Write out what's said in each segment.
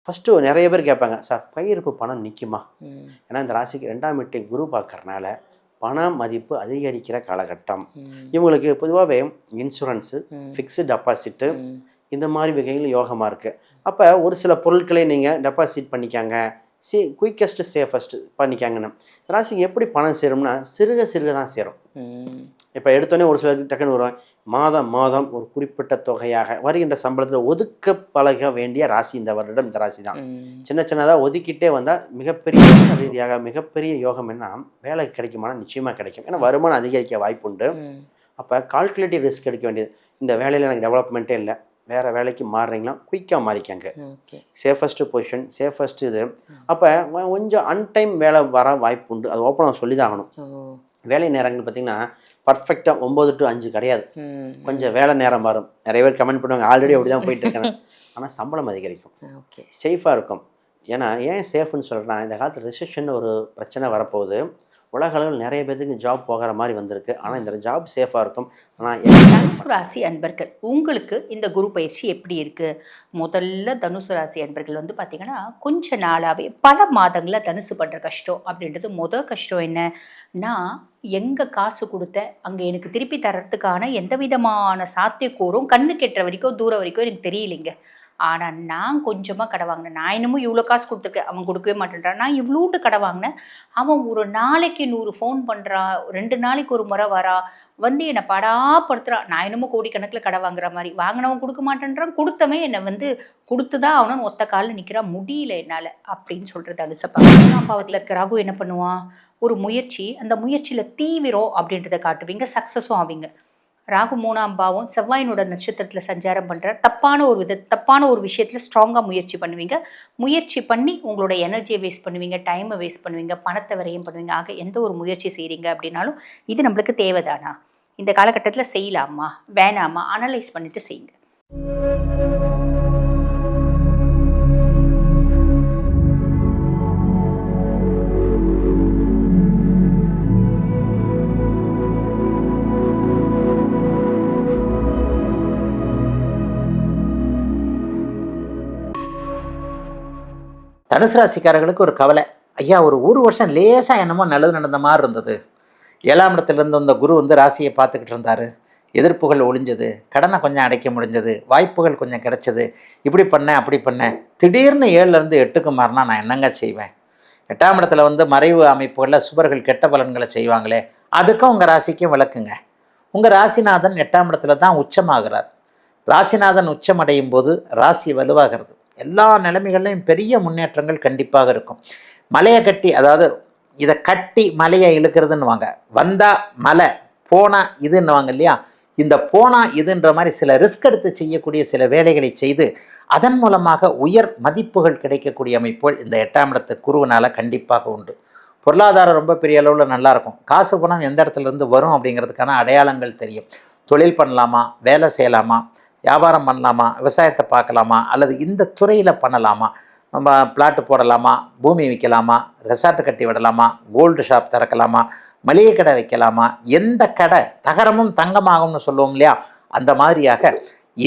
First நிறைய பேர் கேட்பாங்க, சார் கையிருப்பு பணம் நிற்குமா? ஏன்னா இந்த ராசிக்கு 2ஆம் வீட்டை குரு பார்க்கறனால பண மதிப்பு அதிகரிக்கிற காலகட்டம். இவங்களுக்கு பொதுவாகவே இன்சூரன்ஸு, ஃபிக்ஸ்டு டெபாசிட்டு இந்த மாதிரி வகைகள் யோகமாக இருக்குது. அப்போ ஒரு சில பொருட்களை நீங்கள் டெபாசிட் பண்ணிக்காங்க, குயிக்கஸ்ட்டு சேஃபஸ்ட்டு பண்ணிக்காங்கன்னு. ராசிக்கு எப்படி பணம் சேரும்னா சிறுக சிறுக தான் சேரும். இப்போ எடுத்தோடனே ஒரு சிலருக்கு டக்குன்னு வருவாங்க, மாதம் மாதம் ஒரு குறிப்பிட்ட தொகையாக வருகின்ற சம்பளத்தில் ஒதுக்க பழக வேண்டிய ராசி இந்த வருடம் இந்த ராசி தான். சின்ன சின்னதாக ஒதுக்கிட்டே வந்தால் மிகப்பெரிய ரீதியாக மிகப்பெரிய யோகம் என்ன, வேலை கிடைக்குமானா நிச்சயமாக கிடைக்கும். ஏன்னா வருமானம் அதிகரிக்க வாய்ப்பு உண்டு. அப்போ கால்குலேட்டிவ் ரிஸ்க் எடுக்க வேண்டியது. இந்த வேலையில் எனக்கு டெவலப்மெண்ட்டே இல்லை, வேறு வேலைக்கு மாறுறீங்களா குயிக்காக மாறிக்காங்க. சேஃபஸ்ட்டு பொசிஷன், சேஃபஸ்ட்டு இது. அப்போ கொஞ்சம் அன்டைம் வேலை வர வாய்ப்பு உண்டு. அது ஓப்பனாக சொல்லி தான் ஆகணும். வேலை நேரங்கள் பார்த்திங்கன்னா பர்ஃபெக்டாக 9 to 5 கிடையாது. கொஞ்சம் வேலை நேரம் வரும். நிறைய பேர் கமெண்ட் பண்ணுவாங்க, ஆல்ரெடி அப்படி தான் போயிட்டுருக்கேன். ஆனால் சம்பளம் அதிகரிக்கும், சேஃபாக இருக்கும். ஏன்னா ஏன் சேஃப்னு சொல்கிறேன்னா, இந்த காலத்தில் ரிசெஷன் ஒரு பிரச்சனை வரப்போகுது. உலக அளவில் நிறைய பேருக்கு ஜாப் போகிற மாதிரி வந்திருக்கு. ஆனால் இந்த ஜாப் சேஃபாக இருக்கும். ஆனால் தனுசு ராசி அன்பர்கள் உங்களுக்கு இந்த குரு பயிற்சி எப்படி இருக்குது? முதல்ல தனுசு ராசி அன்பர்கள் வந்து பார்த்திங்கன்னா கொஞ்ச நாளாகவே பல மாதங்களில் தனுசு பண்ணுற கஷ்டம் அப்படின்றது. முதல் கஷ்டம் என்னன்னா, எங்கே காசு கொடுத்தேன் அங்கே எனக்கு திருப்பி தரத்துக்கான எந்த விதமான சாத்தியக்கூறும் கண்ணு கெட்டுற வரைக்கும் தூரம் வரைக்கும் எனக்கு தெரியலைங்க. ஆனால் நான் கொஞ்சமாக கடை வாங்கினேன். நான் இன்னமும் இவ்வளோ காசு கொடுத்துருக்கேன், அவன் கொடுக்கவே மாட்டேன்றான். நான் இவ்வளோண்டு கடை வாங்கினேன், அவன் ஒரு நாளைக்கு 100 ஃபோன் பண்ணுறான், 2 நாளைக்கு ஒரு முறை வரா, வந்து என்னை படாப்படுத்துகிறான். நான் இன்னமும் கோடிக்கணக்கில் கடை வாங்குற மாதிரி, வாங்கினவன் கொடுக்க மாட்டேன்றான், கொடுத்தவன் என்னை வந்து கொடுத்து தான் அவனு ஒத்த காலில் நிற்கிறான், முடியல என்னால் அப்படின்னு சொல்கிறது. அனுசப்பாங்க. 3ஆம் பாவத்தில் இருக்கிற ராகு என்ன பண்ணுவான், ஒரு முயற்சி, அந்த முயற்சியில் தீவிரம் அப்படின்றத காட்டுவீங்க, சக்ஸஸும் ஆவீங்க. ராகு 3ஆம் பாவம் செவ்வாயினோட நட்சத்திரத்தில் சஞ்சாரம் பண்ணுற தப்பான ஒரு விஷயத்தில் ஸ்ட்ராங்காக முயற்சி பண்ணுவீங்க. முயற்சி பண்ணி உங்களோட எனர்ஜியை வேஸ்ட் பண்ணுவீங்க, டைமை வேஸ்ட் பண்ணுவீங்க, பணத்தை விரையும் பண்ணுவீங்க. ஆக எந்த ஒரு முயற்சி செய்கிறீங்க அப்படின்னாலும் இது நம்மளுக்கு தேவைதானா, இந்த காலகட்டத்தில் செய்யலாமா வேணாமா அனலைஸ் பண்ணிட்டு செய்யுங்க. தனுசு ராசிக்காரர்களுக்கு ஒரு கவலை, ஐயா ஒரு வருஷம் லேசாக என்னமோ நல்லது நடந்த மாதிரி இருந்தது. 7ஆம் இடத்துலேருந்து வந்த குரு வந்து ராசியை பார்த்துக்கிட்டு இருந்தார், எதிர்ப்புகள் ஒழிஞ்சது, கடனை கொஞ்சம் அடைக்க முடிஞ்சது, வாய்ப்புகள் கொஞ்சம் கிடைச்சது, இப்படி பண்ணேன் அப்படி பண்ணேன். திடீர்னு 7லேருந்து 8க்கு மாறினா நான் என்னங்க செய்வேன்? 8ஆம் இடத்துல வந்து மறைவு அமைப்புகளில் சுபர்கள் கெட்ட பலன்களை செய்வாங்களே, அதுக்கும் உங்கள் ராசிக்கும் விளக்குங்க. உங்கள் ராசிநாதன் 8ஆம் இடத்துல தான் உச்சமாகிறார். ராசிநாதன் உச்சம் அடையும் போது ராசி வலுவாகிறது. எல்லா நிலைமைகள்லையும் பெரிய முன்னேற்றங்கள் கண்டிப்பாக இருக்கும். மலையை கட்டி, அதாவது இதை கட்டி மலையை இழுக்கிறதுன்னு வாங்க, வந்தால் மலை, போனால் இதுன்னுவாங்க இல்லையா, இந்த போனால் இதுன்ற மாதிரி சில ரிஸ்க் எடுத்து செய்யக்கூடிய சில வேலைகளை செய்து அதன் மூலமாக உயர் மதிப்புகள் கிடைக்கக்கூடிய அமைப்புகள் இந்த 8ஆம் இடத்து குருவினால் கண்டிப்பாக உண்டு. பொருளாதாரம் ரொம்ப பெரிய அளவில் நல்லாயிருக்கும். காசு பணம் எந்த இடத்துலேருந்து வரும் அப்படிங்கிறதுக்கான அடையாளங்கள் தெரியும். தொழில் பண்ணலாமா, வேலை செய்யலாமா, வியாபாரம் பண்ணலாமா, விவசாயத்தை பார்க்கலாமா, அல்லது இந்த துறையில் பண்ணலாமா, நம்ம பிளாட்டு போடலாமா, பூமி விற்கலாமா, ரெசார்ட்டு கட்டி விடலாமா, கோல்டு ஷாப் திறக்கலாமா, மளிகை கடை வைக்கலாமா, எந்த கடை தகரமும் தங்கமாகும்னு சொல்லுவோம் இல்லையா, அந்த மாதிரியாக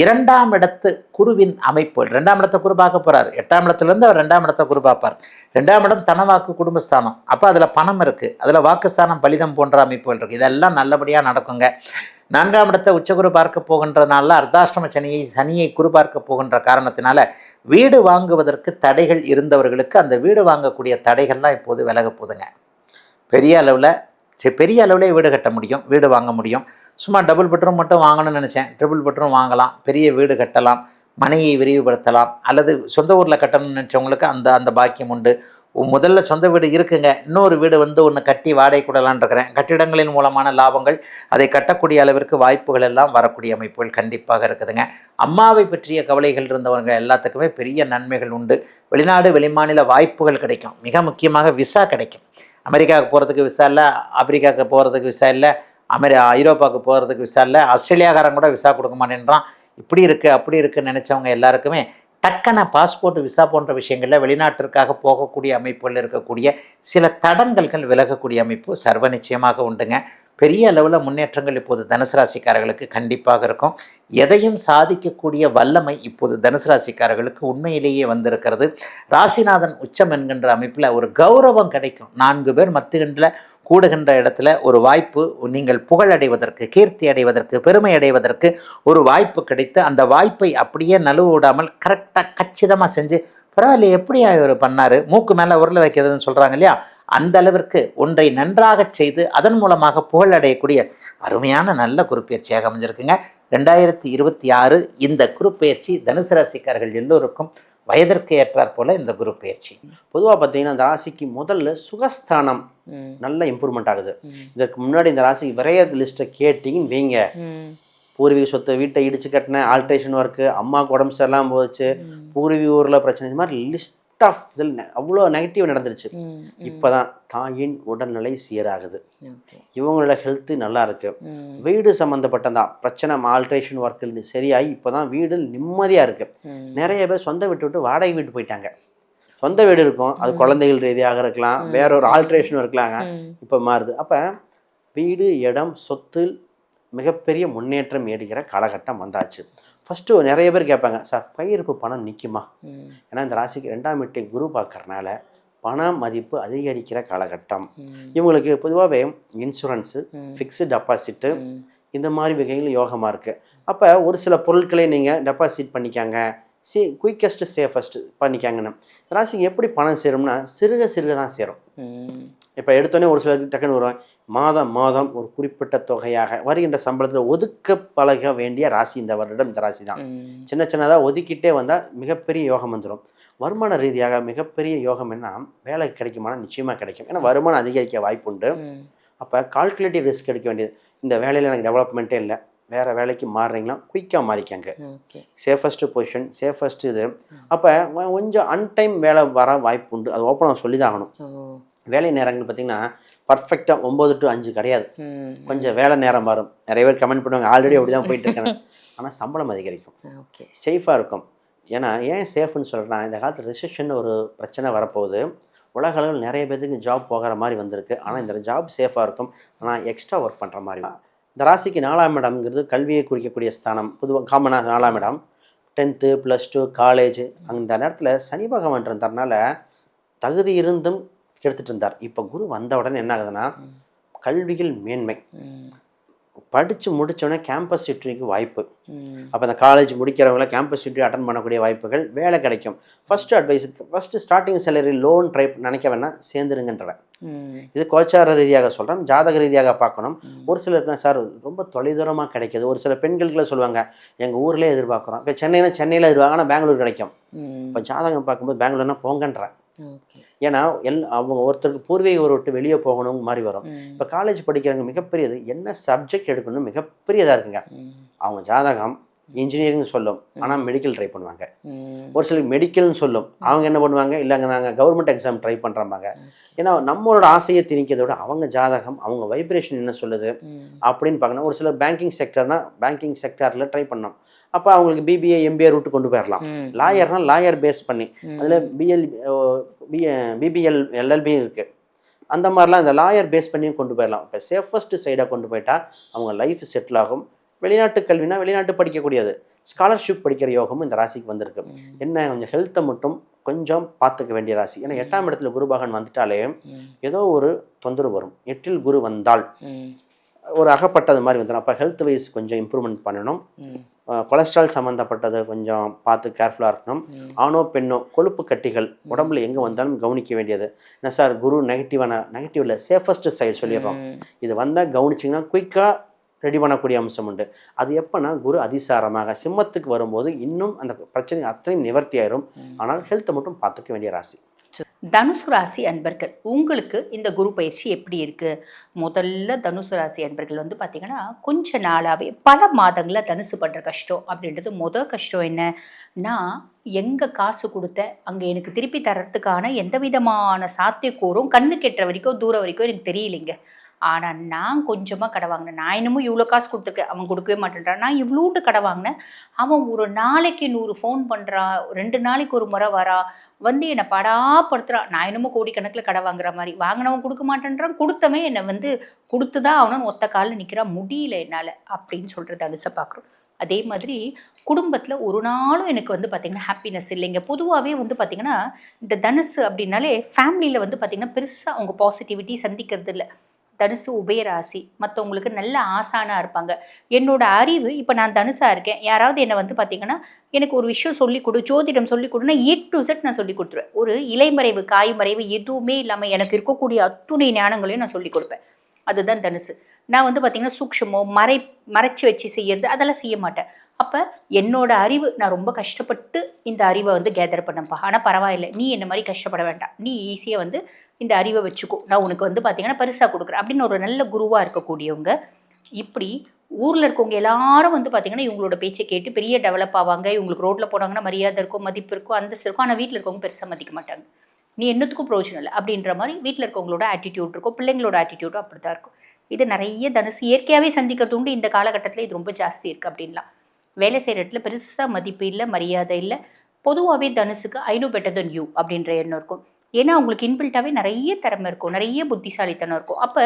2ஆம் இடத்து குருவின் அமைப்பு. 2ஆம் இடத்தை குரு பார்க்க போகிறார். 8ஆம் இடத்துலேருந்து அவர் 2ஆம் இடத்தை குரு பார்ப்பார். 2ஆம் இடம் தனவாக்கு குடும்பஸ்தானம். அப்போ அதில் பணம் இருக்குது, அதில் வாக்குஸ்தானம் பலிதம் போன்ற அமைப்புகள் இருக்குது. இதெல்லாம் நல்லபடியாக நடக்குங்க. 4ஆம் இடத்தை உச்சகுரு பார்க்க போகின்றனால அர்த்தாஷ்டம சனியை குரு பார்க்க போகின்ற காரணத்தினால வீடு வாங்குவதற்கு தடைகள் இருந்தவர்களுக்கு அந்த வீடு வாங்கக்கூடிய தடைகள்லாம் இப்போது விலக போதுங்க. பெரிய அளவில் வீடு கட்ட முடியும், வீடு வாங்க முடியும். சும்மா டபுள் பெட்ரூம் மட்டும் வாங்கணும்னு நினச்சேன், ட்ரிபிள் பெட்ரூம் வாங்கலாம், பெரிய வீடு கட்டலாம், மனையை விரிவுபடுத்தலாம், அல்லது சொந்த ஊரில் கட்டணும்னு நினச்சவங்களுக்கு அந்த பாக்கியம் உண்டு. முதல்ல சொந்த வீடு இருக்குங்க, இன்னொரு வீடு வந்து ஒன்று கட்டி வாடகை கூடலான் இருக்கிறேன். கட்டிடங்களின் மூலமான லாபங்கள், அதை கட்டக்கூடிய அளவிற்கு வாய்ப்புகள் எல்லாம் வரக்கூடிய அமைப்புகள் கண்டிப்பாக இருக்குதுங்க. அம்மாவை பற்றிய கவலைகள் இருந்தவங்க எல்லாத்துக்குமே பெரிய நன்மைகள் உண்டு. வெளிநாடு வெளிமாநில வாய்ப்புகள் கிடைக்கும். மிக முக்கியமாக விசா கிடைக்கும். அமெரிக்காவுக்கு போகிறதுக்கு விசா இல்லை, ஆப்பிரிக்காவுக்கு போகிறதுக்கு விசா இல்லை, ஐரோப்பாவுக்கு போகிறதுக்கு விசா இல்லை, ஆஸ்திரேலியாக்காரன் கூட விசா கொடுக்க மாட்டேன்றான். இப்படி இருக்குது அப்படி இருக்குன்னு நினச்சவங்க எல்லாருக்குமே டக்குன பாஸ்போர்ட் விசா போன்ற விஷயங்களில் வெளிநாட்டிற்காக போகக்கூடிய அமைப்புகள் இருக்கக்கூடிய சில தடங்கல்கள் விலகக்கூடிய அமைப்பு சர்வ நிச்சயமாக உண்டுங்க. பெரிய அளவில் முன்னேற்றங்கள் இப்போது தனுசு ராசிக்காரர்களுக்கு கண்டிப்பாக இருக்கும். எதையும் சாதிக்கக்கூடிய வல்லமை இப்போது தனுசு ராசிக்காரர்களுக்கு உண்மையிலேயே வந்திருக்கிறது. ராசிநாதன் உச்சம் என்கின்ற அமைப்பில் ஒரு கௌரவம் கிடைக்கும். 4 பேர் மத்தியில் கூடுகின்ற இடத்துல ஒரு வாய்ப்பு, நீங்கள் புகழடைவதற்கு, கீர்த்தி அடைவதற்கு, பெருமை அடைவதற்கு ஒரு வாய்ப்பு கிடைத்து அந்த வாய்ப்பை அப்படியே நழுவ விடாமல் கரெக்டாக கச்சிதமாக செஞ்சு பரவாயில்ல எப்படி இவர் பண்ணார், மூக்கு மேலே உருளை வைக்கிறதுன்னு சொல்கிறாங்க இல்லையா, அந்த அளவிற்கு ஒன்றை நன்றாக செய்து அதன் மூலமாக புகழடையக்கூடிய அருமையான நல்ல குருப்பெயர்ச்சியாக அமைஞ்சிருக்குங்க. 2026 இந்த குருப்பெயர்ச்சி தனுசு ராசிக்காரர்கள் எல்லோருக்கும் வயதிற்கு ஏற்றாற் போல இந்த குரு பயிற்சி. பொதுவாக பார்த்தீங்கன்னா இந்த ராசிக்கு முதல்ல சுகஸ்தானம் நல்ல இம்ப்ரூவ்மெண்ட் ஆகுது. இதற்கு முன்னாடி இந்த ராசிக்கு விரைய லிஸ்ட்டை கேட்டிங்கன்னு வைங்க, பூர்வீக சொத்தை வீட்டை இடிச்சு கட்டின, ஆல்ட்ரேஷன் ஒர்க்கு, அம்மாவுக்கு உடம்பு சரியில்லாமல் போச்சு, பூர்வீக ஊரில் பிரச்சனை, இது மாதிரி லிஸ்ட் ஆஃப் இதில் அவ்வளோ நெகட்டிவ் நடந்துருச்சு. இப்போதான் தாயின் உடல்நிலை சீராகுது, இவங்களோட ஹெல்த்து நல்லா இருக்கு, வீடு சம்மந்தப்பட்ட அந்த பிரச்சனை ஆல்ட்ரேஷன் ஒர்க்கு சரியாகி இப்போதான் வீடு நிம்மதியாக இருக்கு. நிறைய பேர் சொந்த வீட்டு விட்டு வாடகை வீட்டு போயிட்டாங்க. சொந்த வீடு இருக்கும், அது குழந்தைகள் ரீதியாக இருக்கலாம், வேற ஒரு ஆல்ட்ரேஷன் இருக்கலாங்க, இப்போ மாறுது. அப்போ வீடு, இடம், சொத்து மிகப்பெரிய முன்னேற்றம் ஏடுகிற காலகட்டம் வந்தாச்சு. ஃபஸ்ட்டு நிறைய பேர் கேட்பாங்க, சார் கையிருப்பு பணம் நிற்குமா? ஏன்னா இந்த ராசிக்கு 2ஆம் வீட்டை குரு பார்க்கறனால பண மதிப்பு அதிகரிக்கிற காலகட்டம். இவங்களுக்கு பொதுவாகவே இன்சூரன்ஸு, ஃபிக்ஸ்டு டெபாசிட்டு இந்த மாதிரி வகையில் யோகமாக இருக்குது. அப்போ ஒரு சில பொருட்களை நீங்கள் டெபாசிட் பண்ணிக்காங்க, குயிக்கஸ்ட்டு சேஃபஸ்ட்டு பண்ணிக்காங்கன்னு. ராசிக்கு எப்படி பணம் சேரும்னா சிறுக சிறுக தான் சேரும். இப்போ எடுத்தோடனே ஒரு சிலருக்கு டக்குன்னு வருவாங்க, மாதம் மாதம் ஒரு குறிப்பிட்ட தொகையாக வருகின்ற சம்பளத்தில் ஒதுக்க பழக வேண்டிய ராசி இந்த வருடம் இந்த ராசி தான். சின்ன சின்னதாக ஒதுக்கிட்டே வந்தால் மிகப்பெரிய யோகம் வந்துடும். வருமான ரீதியாக மிகப்பெரிய யோகம் என்ன, வேலை கிடைக்குமானா நிச்சயமாக கிடைக்கும். ஏன்னா வருமானம் அதிகரிக்க வாய்ப்பு உண்டு. அப்போ கால்குலேட்டிவ் ரிஸ்க் எடுக்க வேண்டியது. இந்த வேலையில் எனக்கு டெவலப்மெண்ட்டே இல்லை, வேறு வேலைக்கு மாறுறீங்களா, குயிக்காக மாறிக்காங்க, சேஃபஸ்ட்டு பொசிஷன், சேஃபஸ்ட்டு இது. அப்போ கொஞ்சம் அன்டைம் வேலை வர வாய்ப்பு உண்டு, அது ஓப்பனாக சொல்லி தான் ஆகணும். வேலை நேரங்கள் பார்த்திங்கன்னா பர்ஃபெக்டாக 9 to 5 கிடையாது, கொஞ்சம் வேலை நேரம் வரும். நிறைய பேர் கமெண்ட் பண்ணுவாங்க, ஆல்ரெடி அப்படி தான் போயிட்டுருக்கேன். ஆனால் சம்பளம் அதிகரிக்கும், சேஃபாக இருக்கும். ஏன்னா ஏன் சேஃப்னு சொல்கிறேன்னா, இந்த காலத்தில் ரிசெஷன் ஒரு பிரச்சனை வரப்போகுது. உலக அளவில் நிறைய பேருக்கு ஜாப் போகிற மாதிரி வந்திருக்கு. ஆனால் இந்த ஜாப் சேஃபாக இருக்கும், ஆனால் எக்ஸ்ட்ரா ஒர்க் பண்ணுற மாதிரி. இந்த ராசிக்கு 4ஆம் இடம்ங்கிறது கல்வியை குறிக்கக்கூடிய ஸ்தானம். பொதுவாக காமனாக 4ஆம் இடம் 10th +2 காலேஜ். அந்த நேரத்தில் சனி பகவான் இருந்ததுனால தகுதி இருந்தும் எடுத்துகிட்டு இருந்தார். இப்போ குரு வந்த உடனே என்ன ஆகுதுன்னா, கல்வியில் மேன்மை, படித்து முடித்தோடனே கேம்பஸ் இன்டர்வியூக்கு வாய்ப்பு. அப்போ அந்த காலேஜ் முடிக்கிறவங்கள கேம்பஸ் இன்டர்வியூ அட்டன் பண்ணக்கூடிய வாய்ப்புகள், வேலை கிடைக்கும். First advice, first starting salary loan try நினைக்க வேணால் சேர்ந்துருங்கன்றேன். இது கோச்சார ரீதியாக சொல்கிறேன், ஜாதக ரீதியாக பார்க்கணும். ஒரு சிலருக்கு சார் ரொம்ப தொலைதூரமாக கிடைக்கிது. ஒரு சில பெண்களுக்குலாம் சொல்லுவாங்க, எங்கள் ஊர்லேயே எதிர்பார்க்குறோம். இப்போ சென்னையில் எதிர்பார்க்க, ஆனால் பெங்களூர் கிடைக்கும். இப்போ ஜாதகம் பார்க்கும்போது பெங்களூர்னா போங்கன்றேன். ஏன்னா அவங்க ஒருத்தருக்கு பூர்வீக ஊரை விட்டு வெளியே போகணும் மாதிரி வரும். இப்போ காலேஜ் படிக்கிறவங்க மிகப்பெரியது என்ன சப்ஜெக்ட் எடுக்கணும் மிகப்பெரியதாக இருக்குங்க. அவங்க ஜாதகம் இன்ஜினியரிங் சொல்லும், ஆனால் மெடிக்கல் ட்ரை பண்ணுவாங்க. ஒரு சிலருக்கு மெடிக்கல்னு சொல்லும், அவங்க என்ன பண்ணுவாங்க, இல்லைங்க நாங்கள் கவர்மெண்ட் எக்ஸாம் ட்ரை பண்ணுறாங்க. ஏன்னா நம்மளோட ஆசையை திணிக்கிறத விட அவங்க ஜாதகம், அவங்க வைப்ரேஷன் என்ன சொல்லுது அப்படின்னு பார்க்கணும். ஒரு சிலர் பேங்கிங் செக்டர்னால் பேங்கிங் செக்டரில் ட்ரை பண்ணோம், அப்போ அவங்களுக்கு பிபிஏ எம்பிஏ ரூட்டு கொண்டு போயிடலாம். லாயர்னால் லாயர் பேஸ் பண்ணி அதில் பிபிஎல் எல்எல்பி இருக்குது. அந்த மாதிரிலாம் இந்த லாயர் பேஸ் பண்ணியும் கொண்டு போயிடலாம். இப்போ சேஃபஸ்ட்டு சைடாக கொண்டு போயிட்டா அவங்க லைஃப் செட்டில் ஆகும். வெளிநாட்டு கல்வினா வெளிநாட்டு படிக்கக்கூடியது, ஸ்காலர்ஷிப் படிக்கிற யோகமும் இந்த ராசிக்கு வந்திருக்கு. என்ன கொஞ்சம் ஹெல்த்தை மட்டும் கொஞ்சம் பார்த்துக்க வேண்டிய ராசி. ஏன்னா 8ஆம் இடத்துல குரு பகவான் வந்துட்டாலே ஏதோ ஒரு தொந்தரவு வரும். 8இல் குரு வந்தால் ஒரு அகப்பட்டது மாதிரி வந்துடும். அப்போ ஹெல்த் வைஸ் கொஞ்சம் இம்ப்ரூவ்மெண்ட் பண்ணணும். கொலஸ்ட்ரால் சம்மந்தப்பட்டது கொஞ்சம் பார்த்து கேர்ஃபுல்லாக இருக்கணும். ஆணோ பெண்ணோ கொழுப்பு கட்டிகள் உடம்புல எங்கே வந்தாலும் கவனிக்க வேண்டியது. என்ன சார் குரு நெகட்டிவ்ல சேஃபஸ்ட் சைடு சொல்லிடுறோம். இது வந்தால் கவனிச்சிங்கன்னா குயிக்காக ரெடி பண்ணக்கூடிய அம்சம் உண்டு. அது எப்போனா குரு அதிசாரமாக சிம்மத்துக்கு வரும்போது இன்னும் அந்த பிரச்சனை அத்தனையும் நிவர்த்தி ஆயிரும். ஆனால் ஹெல்த்தை மட்டும் பார்த்துக்க வேண்டிய ராசி. தனுசு ராசி அன்பர்கள், உங்களுக்கு இந்த குரு பயிற்சி எப்படி இருக்குது? முதல்ல தனுசு ராசி அன்பர்கள் வந்து பார்த்திங்கன்னா கொஞ்ச நாளாகவே பல மாதங்களில் தனுசு பண்ணுற கஷ்டம் அப்படின்றது கஷ்டம் என்னன்னா, எங்கே காசு கொடுத்தேன் அங்கே எனக்கு திருப்பி தரத்துக்கான எந்த விதமான சாத்தியக்கூறும் கண்ணு கெட்டுற வரைக்கும் தூரம் வரைக்கும் எனக்கு தெரியலைங்க ஆனால் நான் கொஞ்சமாக கடை வாங்கினேன். நான் இன்னமும் இவ்வளோ காசு கொடுத்துருக்கேன், அவன் கொடுக்கவே மாட்டேன்றான். நான் இவ்வளோட்டு கடை வாங்கினேன், அவன் ஒரு நாளைக்கு 100 ஃபோன் பண்ணுறான், 2 நாளைக்கு ஒரு முறை வரான், வந்து என்னை படாப்படுத்துகிறான். நான் என்னமோ கோடிக்கணக்கில் கடை வாங்குற மாதிரி, வாங்கினவன் கொடுக்க மாட்டேன்றான், கொடுத்தவன் என்னை வந்து கொடுத்து தான் அவனும் ஒத்த காலில் நிற்கிறான், முடியல என்னால் அப்படின்னு சொல்கிறது தனுசை பார்க்குறோம். அதே மாதிரி குடும்பத்தில் ஒரு நாளும் எனக்கு வந்து பார்த்திங்கன்னா ஹாப்பினஸ் இல்லைங்க. பொதுவாகவே வந்து பார்த்திங்கன்னா இந்த தனுசு அப்படின்னாலே ஃபேமிலியில் வந்து பார்த்திங்கன்னா பெருசாக அவங்க பாசிட்டிவிட்டி சந்திக்கிறது இல்லை. தனுசு உபயராசி, மற்றவங்களுக்கு நல்ல ஆசானாக இருப்பாங்க. என்னோட அறிவு, இப்போ நான் தனுசாக இருக்கேன், யாராவது என்னை வந்து பார்த்திங்கன்னா எனக்கு ஒரு விஷயம் சொல்லிக் கொடு, ஜோதிடம் சொல்லிக் கொடுன்னா A to Z நான் சொல்லிக் கொடுத்துருவேன். ஒரு இலைமறைவு காய்மறைவு எதுவுமே இல்லாமல் எனக்கு இருக்கக்கூடிய அத்துணை ஞானங்களையும் நான் சொல்லிக் கொடுப்பேன். அதுதான் தனுசு. நான் வந்து பார்த்திங்கன்னா சூக்ஷமோ மறைச்சி வச்சு செய்யறது அதெல்லாம் செய்ய மாட்டேன். அப்போ என்னோட அறிவு, நான் ரொம்ப கஷ்டப்பட்டு இந்த அறிவை வந்து கேதர் பண்ணப்பா, ஆனால் பரவாயில்லை, நீ என்ன மாதிரி கஷ்டப்பட வேண்டாம், நீ ஈஸியாக வந்து இந்த அறிவை வச்சுக்கோ, நான் உனக்கு வந்து பார்த்திங்கன்னா பரிசாக கொடுக்குறேன் அப்படின்னு ஒரு நல்ல குருவாக இருக்கக்கூடியவங்க. இப்படி ஊரில் இருக்கவங்க எல்லாரும் வந்து பார்த்திங்கன்னா இவங்களோட பேச்சை கேட்டு பெரிய டெவலப் ஆவாங்க. இவங்களுக்கு ரோட்டில் போனாங்கன்னா மரியாதை இருக்கும், மதிப்பு இருக்கும், அந்தஸ்து இருக்கும். ஆனால் வீட்டில் இருக்கவங்க பெருசாக மதிக்க மாட்டாங்க. நீ என்னத்துக்கும் பிரயோஜனம் இல்லை அப்படின்ற மாதிரி வீட்டில் இருக்கவங்களோட ஆட்டிடியூட் இருக்கும், பிள்ளைங்களோட ஆட்டிடியூடும் அப்படி தான் இருக்கும். இது நிறைய தனுசு இயற்கையாகவே சந்திக்கிறது உண்டு. இந்த காலகட்டத்தில் இது ரொம்ப ஜாஸ்தி இருக்குது அப்படின்லாம். வேலை செய்கிற இடத்துல பெருசாக மதிப்பு இல்லை, மரியாதை இல்லை. பொதுவாகவே தனுசுக்கு I know better then you அப்படின்ற எண்ணம் இருக்கும். ஏன்னா அவங்களுக்கு இன்பில்ட்டாகவே நிறைய திறமை இருக்கும், நிறைய புத்திசாலித்தனம் இருக்கும். அப்போ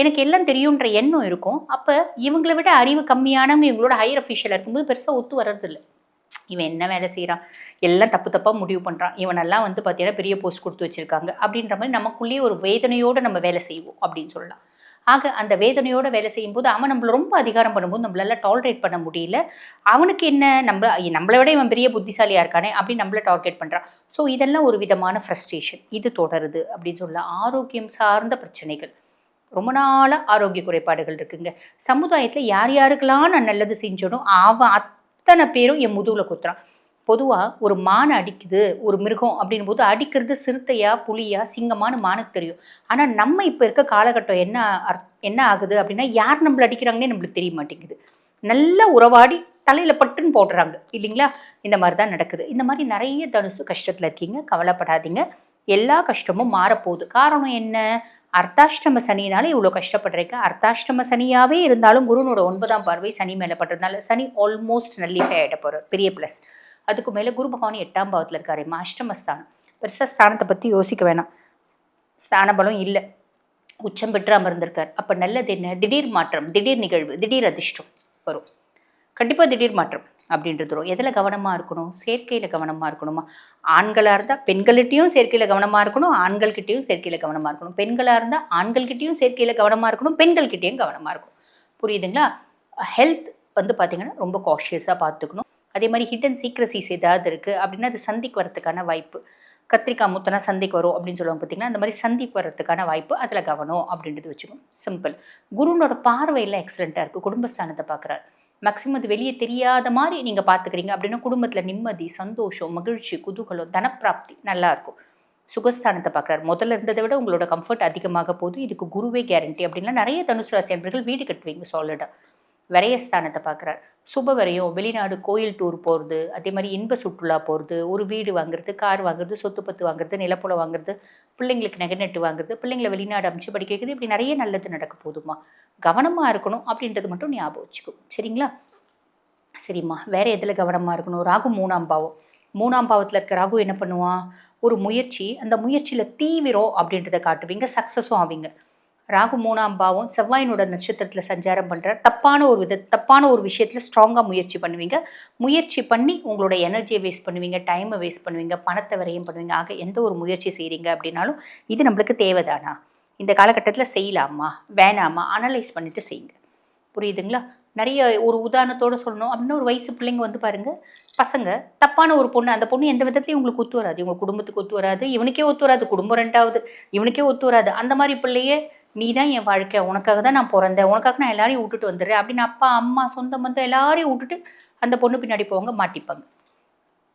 எனக்கு எல்லாம் தெரியுன்ற எண்ணம் இருக்கும். அப்போ இவங்களை விட அறிவு கம்மியானவங்க இவங்களோட ஹையர் அஃபிஷியலாக இருக்கும்போது பெருசாக ஒத்து வர்றதில்லை. இவன் என்ன வேலை செய்கிறான், எல்லாம் தப்பாக முடிவு பண்ணுறான், இவனெல்லாம் வந்து பார்த்தீங்கன்னா பெரிய போஸ்ட் கொடுத்து வச்சுருக்காங்க அப்படின்ற மாதிரி நமக்குள்ளேயே ஒரு வேதனையோடு நம்ம வேலை செய்வோம் அப்படின்னு சொல்லலாம். ஆக அந்த வேதனையோடு வேலை செய்யும்போது அவன் நம்மளை ரொம்ப அதிகாரம் பண்ணும்போது நம்மளால டாலரேட் பண்ண முடியல. அவனுக்கு என்ன, நம்மளை விட இவன் பெரிய புத்திசாலியாக இருக்கானே அப்படின்னு நம்மளை டார்கெட் பண்ணுறான். ஸோ இதெல்லாம் ஒரு விதமான ஃப்ரஸ்ட்ரேஷன், இது தொடருது அப்படின்னு சொல்லலாம். ஆரோக்கியம் சார்ந்த பிரச்சனைகள், ரொம்ப நாளாக ஆரோக்கிய குறைபாடுகள் இருக்குங்க. சமுதாயத்தில் யார் யாருக்கெல்லாம் நான் நல்லது செஞ்சனோ அவன் அத்தனை பேரும் என் முதுகில் குத்துறான். பொதுவாக ஒரு மானை அடிக்குது ஒரு மிருகம் அப்படின் போது அடிக்கிறது சிறுத்தையா புலியா சிங்கமானு மானுக்கு தெரியும். ஆனால் நம்ம இப்போ இருக்க காலகட்டம் என்ன ஆகுது அப்படின்னா யார் நம்மளை அடிக்கிறாங்கன்னே நம்மளுக்கு தெரிய மாட்டேங்குது. நல்லா உறவாடி தலையில் பட்டுன்னு போடுறாங்க இல்லைங்களா? இந்த மாதிரி தான் நடக்குது. இந்த மாதிரி நிறைய தனுசு கஷ்டத்தில் இருக்கீங்க, கவலைப்படாதீங்க. எல்லா கஷ்டமும் மாறப்போகுது. காரணம் என்ன? அர்த்தாஷ்டம சனினால இவ்வளோ கஷ்டப்படுறீங்க. அர்த்தாஷ்டம சனியாகவே இருந்தாலும் குருனோட 9ஆம் பார்வை சனி மேலே படுறதுனால சனி ஆல்மோஸ்ட் நல்லிஃபை ஆகிட போகிறார், பெரிய ப்ளஸ். அதுக்கு மேலே குரு பகவான் 8ஆம் பாவத்தில் இருக்காருமா, அஷ்டமஸ்தானம். பெருசாக ஸ்தானத்தை பற்றி யோசிக்க வேணாம், ஸ்தான பலம் இல்லை, உச்சம் பெற்று அமர்ந்திருக்கார். அப்போ நல்லது என்ன? திடீர் மாற்றம், திடீர் நிகழ்வு, திடீர் அதிர்ஷ்டம் வரும். கண்டிப்பாக திடீர் மாற்றம் அப்படின்றது வரும். எதில் கவனமாக இருக்கணும்? சேர்க்கையில் கவனமாக இருக்கணுமா? ஆண்களாக இருந்தால் பெண்கள்கிட்டையும் சேர்க்கையில் கவனமாக இருக்கணும், ஆண்கள்கிட்டையும் சேர்க்கையில் கவனமாக இருக்கணும். பெண்களாக இருந்தால் ஆண்கள்கிட்டையும் சேர்க்கையில் கவனமாக இருக்கணும், பெண்கள்கிட்டையும் கவனமாக இருக்கணும். புரியுதுங்களா? ஹெல்த் வந்து பார்த்திங்கன்னா ரொம்ப காஷியஸாக பார்த்துக்கணும். அதே மாதிரி ஹிடன் சீக்ரசிஸ் ஏதாவது இருக்குது அப்படின்னா அது சந்திக்கு வரத்துக்கான வாய்ப்பு. கத்திரிக்காய் முத்தனா சந்திக்கு வரும் அப்படின்னு சொல்லுவாங்க பார்த்திங்கன்னா, அந்த மாதிரி சந்திக்கு வரத்துக்கான வாய்ப்பு, அதில் கவனம் அப்படின்றது வச்சுக்கணும். சிம்பிள். குருனோட பார்வையில் எக்ஸலண்ட்டாக இருக்குது, குடும்பஸ்தானத்தை பார்க்குறாரு. மேக்ஸிமம் அது வெளியே தெரியாத மாதிரி நீங்கள் பார்த்துக்கிறீங்க அப்படின்னா குடும்பத்தில் நிம்மதி, சந்தோஷம், மகிழ்ச்சி, குதூகலம், தனப்பிராப்தி நல்லாயிருக்கும். சுகஸ்தானத்தை பார்க்குறாரு. முதல்ல இருந்ததை விட உங்களோட கம்ஃபர்ட் அதிகமாக போகுது, இதுக்கு குருவே கேரண்டி அப்படின்னா நிறைய தனுசு ராசி அன்பர்கள் வீடு கட்டுவீங்க சாலிடாக. விரயஸ்தானத்தை பார்க்குறார். சுப விரயம், வெளிநாடு கோயில் டூர் போகிறது, அதே மாதிரி இன்ப சுற்றுலா போகிறது, ஒரு வீடு வாங்குறது, கார் வாங்குறது, சொத்து பத்து வாங்குறது, நிலப்புலம் வாங்குறது, பிள்ளைங்களுக்கு நகை நட்டு வாங்குறது, பிள்ளைங்களை வெளிநாடு அமைச்சு படிக்க வைக்கிறது, இப்படி நிறைய நல்லது நடக்க போதுமா. கவனமாக இருக்கணும் அப்படின்றது மட்டும் ஞாபகம் வச்சுக்கும். சரிங்களா? சரிம்மா. வேறு எதில் கவனமாக இருக்கணும்? ராகு 3ஆம் பாவம். 3ஆம் பாவத்தில் இருக்க ராகு என்ன பண்ணுவான்? ஒரு முயற்சி, அந்த முயற்சியில் தீவிரம் அப்படின்றத காட்டுவீங்க, சக்ஸஸும் ஆவீங்க. ராகு 3ஆம் பாவம் செவ்வாயினோட நட்சத்திரத்தில் சஞ்சாரம் பண்ணுறார். தப்பான ஒரு விஷயத்தில் ஸ்ட்ராங்காக முயற்சி பண்ணுவீங்க. முயற்சி பண்ணி உங்களோட எனர்ஜியை வேஸ்ட் பண்ணுவீங்க, டைமை வேஸ்ட் பண்ணுவீங்க, பணத்தை வரையும் பண்ணுவீங்க. ஆக எந்த ஒரு முயற்சி செய்கிறீங்க அப்படின்னாலும் இது நம்மளுக்கு தேவைதானா, இந்த காலகட்டத்தில் செய்யலாமா வேணாமா அனலைஸ் பண்ணிவிட்டு செய்யுங்க. புரியுதுங்களா? நிறைய ஒரு உதாரணத்தோடு சொல்லணும் அப்படின்னா, ஒரு வயசு பிள்ளைங்க வந்து பாருங்கள், பசங்க தப்பான ஒரு பொண்ணு, அந்த பொண்ணு எந்த விதத்துலையும் உங்களுக்கு ஒத்து வராது, இவங்க குடும்பத்துக்கு ஒத்து வராது, இவனுக்கே ஒத்து வராது, குடும்பம் ரெண்டாவது, இவனுக்கே ஒத்து வராது. அந்த மாதிரி பிள்ளையே நீ தான் என் வாழ்க்கை, உனக்காக தான் நான் பிறந்தேன், உனக்காக நான் எல்லாரையும் விட்டுட்டு வந்துடுறேன் அப்படின்னு அப்பா அம்மா சொந்த பந்தம் எல்லாரையும் விட்டுட்டு அந்த பொண்ணு பின்னாடி போவாங்க, மாட்டிப்பாங்க.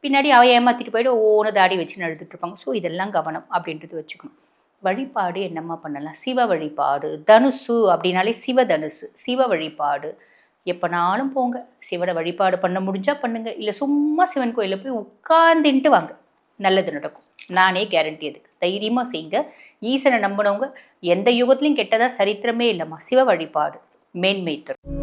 பின்னாடி அவ ஏமாற்றிட்டு போய்ட்டு ஒவ்வொன்று தாடி வச்சு எழுதிட்டு இருப்பாங்க. ஸோ இதெல்லாம் கவனம் அப்படின்றது வச்சுக்கணும். வழிபாடு என்னம்மா பண்ணலாம்? சிவ வழிபாடு. தனுசு அப்படின்னாலே சிவதனுசு, சிவ வழிபாடு எப்போனாலும் போங்க. சிவனை வழிபாடு பண்ண முடிஞ்சால் பண்ணுங்க, இல்லை சும்மா சிவன் கோயிலில் போய் உட்காந்துன்ட்டு வாங்க, நல்லது நடக்கும். நானே கேரண்டி அதுக்கு. தைரியமாக செய்யுங்க. ஈசனை நம்பினவங்க எந்த யுகத்திலையும் கெட்டதா சரித்திரமே இல்லைம்மா. சிவ வழிபாடு மேன்மை தரும்.